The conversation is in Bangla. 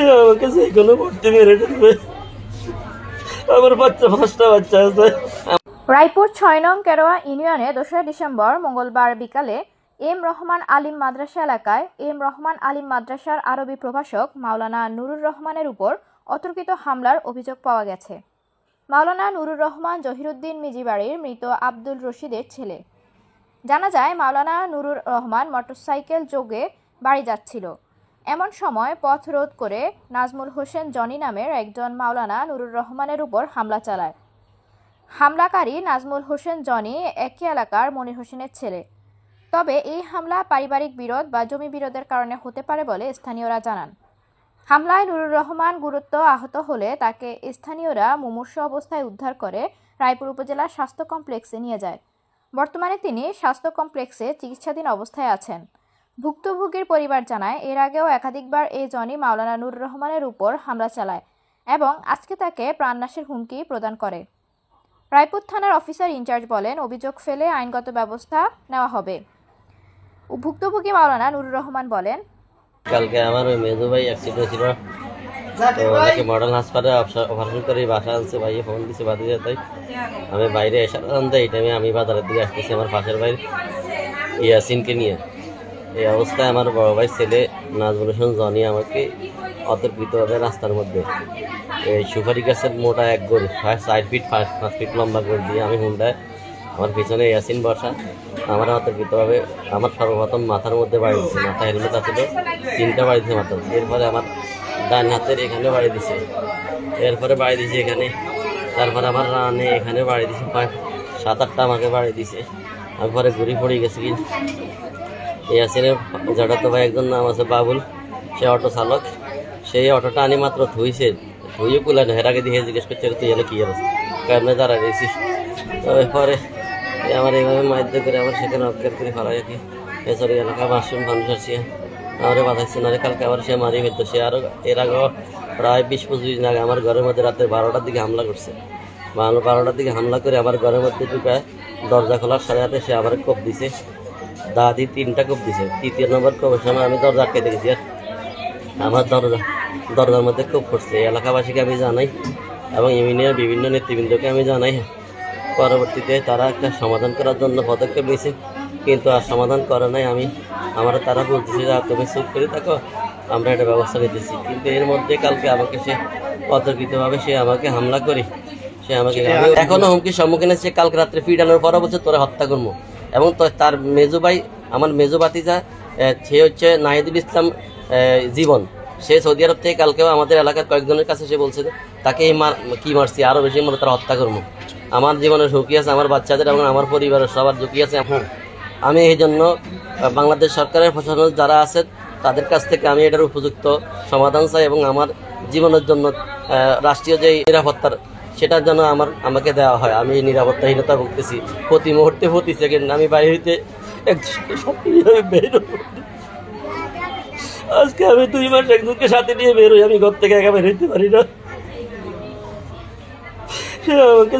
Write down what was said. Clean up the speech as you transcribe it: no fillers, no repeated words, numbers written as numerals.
সে আমাকে যে কোনো ভর্তি মেরে দেবে। আমার বাচ্চা 5টা বাচ্চা আছে। রায়পুর 6 নং কেরোয়া ইউনিয়নে 2রা ডিসেম্বর মঙ্গলবার বিকালে এম রহমান আলিম মাদ্রাসা এলাকায় এম রহমান আলিম মাদ্রাসার আরবি প্রভাষক মাওলানা নুরুর রহমানের উপর অতর্কিত হামলার অভিযোগ পাওয়া গেছে। মাওলানা নুরুর রহমান জহিরুদ্দিন মিজিবাড়ির মৃত আব্দুল রশিদের ছেলে। জানা যায়, মাওলানা নুরুর রহমান মোটরসাইকেল যোগে বাড়ি যাচ্ছিল। এমন সময় পথ রোধ করে নাজমুল হোসেন জনি নামের একজন মাওলানা নুরুর রহমানের উপর হামলা চালায়। হামলাকারী নাজমুল হোসেন জনি একই এলাকার মনির হোসেনের ছেলে। তবে এই হামলা পারিবারিক বিরোধ বা জমি বিরোধের কারণে হতে পারে বলে স্থানীয়রা জানান। হামলায় নুরুর রহমান গুরুতর আহত হলে তাকে স্থানীয়রা মুমূর্ষু অবস্থায় উদ্ধার করে রায়পুর উপজেলা স্বাস্থ্য কমপ্লেক্সে নিয়ে যায়। বর্তমানে তিনি স্বাস্থ্য কমপ্লেক্সে চিকিৎসাধীন অবস্থায় আছেন। ভুক্তভোগীর পরিবার জানায়, এর আগেও একাধিকবার এই জনি মাওলানা নুরুর রহমানের উপর হামলা চালায় এবং আজকে তাকে প্রাণনাশের হুমকি প্রদান করে। রায়পুর থানার অফিসার ইনচার্জ বলেন, অভিযোগ ফেলে আইনগত ব্যবস্থা নেওয়া হবে। ভুক্তভোগী মাওলানা নুরুর রহমান বলেন, কালকে আমার ওই মেজো ভাই অ্যাক্সিডেন্ট হয়েছিল, তো ওনাকে মডেল হাসপাতালে অপারেশন করে বাসা আনছে। ভাইয়ে ফোন দিচ্ছে বাদিয়ে, তাই আমি বাইরে এসার আনতে এই টাইমে আমি বাজারের দিকে আসতেছি আমার পাশের ভাই ইয়াসিনকে নিয়ে। এই অবস্থায় আমার বড় ভাই ছেলে নাজমুল হোসেন জনি আমাকে অতর্কিতভাবে রাস্তার মধ্যে এই সুপারি গাছের মোটা এক গোল 4 ফিট 5 ফিট লম্বা গোল দিয়ে আমি হুন্ডায়, আমার পিছনে ইয়াসিন বসা, আমার অতর্কিতভাবে আমার সর্বপ্রথম মাথার মধ্যে বাড়ি দিচ্ছে। মাথা হেলমেট আছিল, 3টা বাড়ি দিচ্ছে মাথা। এরপরে আমার ডান হাতের এখানে বাড়ি দিছে, এরপরে বাড়ি দিছে এখানে, তারপরে আমার রানে এখানে বাড়ি দিছে 7-8টা আমাকে বাড়ি দিছে। আমি পরে ঘুরি পড়ে গেছি। ইয়াসিনের জড়াতো ভাই একজন নাম আছে বাবুল, সে অটো চালক। সেই অটোটা আনি মাত্র ধুয়ে কুলেন, এর আগে দিয়ে জিজ্ঞেস করছে তুই এনে কি আছে, কেমনে দাঁড়ায় রেছিস। তো এরপরে আমার এইভাবে মাইদ্য করে আমার সেখানে অজ্ঞান করে ফেলা কি এছাড়া এলাকা মাশরুম মানুষ আসছে আমারে বাধাইছে না। কালকে আবার সে মারি হইতো। সে আরও এর আগেও প্রায় 20-25 দিন আগে আমার ঘরের মধ্যে রাতে 12টার দিকে হামলা করছে। 12টার দিকে হামলা করে আমার ঘরের মধ্যে ঢুকায় দরজা খোলার সাথে সাথে সে আবার কোপ দিছে, দাদি 3টা কোপ দিছে। 3য় নম্বর কোপের সময় আমি দরজা আটকে দেখেছি, আর আমার দরজার মধ্যে কোপ পড়ছে। এলাকাবাসীকে আমি জানাই এবং ইউনিয়নের বিভিন্ন নেতৃবৃন্দকে আমি জানাই। পরবর্তীতে তারা একটা সমাধান করার জন্য পদক্ষেপ নিয়েছে, কিন্তু আর সমাধান করে নাই। আমরা তারা বলতেছে যে তুমি চুপ করে থাকো, আমরা একটা ব্যবস্থা নিতেছি। কিন্তু এর মধ্যে কালকে আমাকে সে অতর্কিতভাবে সে আমাকে হামলা করে সে আমাকে এখনো হুমকির সম্মুখীন হচ্ছে। কালকে রাত্রে ফিডানোর পর বলছে তোরা হত্যা করবো। এবং তার মেজো ভাই, আমার মেজো ভাতিজা, সে হচ্ছে নাহিদুল ইসলাম জীবন, সে সৌদি আরব থেকে কালকেও আমাদের এলাকার কয়েকজনের কাছে সে বলছে তাকে কি মারছি, আরও বেশি মনে তারা হত্যা করবো। আমার জীবনের ঝুঁকি আছে, আমার বাচ্চাদের এবং আমার পরিবারের সবার ঝুঁকি আছে। আমি এই জন্য বাংলাদেশ সরকারের প্রশাসন যারা আছে তাদের কাছ থেকে আমি এটার উপযুক্ত সমাধান চাই এবং আমার জীবনের জন্য রাষ্ট্রীয় যে নিরাপত্তার সেটার জন্য আমাকে দেওয়া হয়। আমি নিরাপত্তাহীনতা ভুগতেছি প্রতি মুহূর্তে, প্রতি সেকেন্ড। আমি বাইরে হইতে আজকে আমি 2 মাস একজনকে সাথে নিয়ে বেরোই, আমি ঘর থেকে একা বের হইতে পারি না। সে আমাকে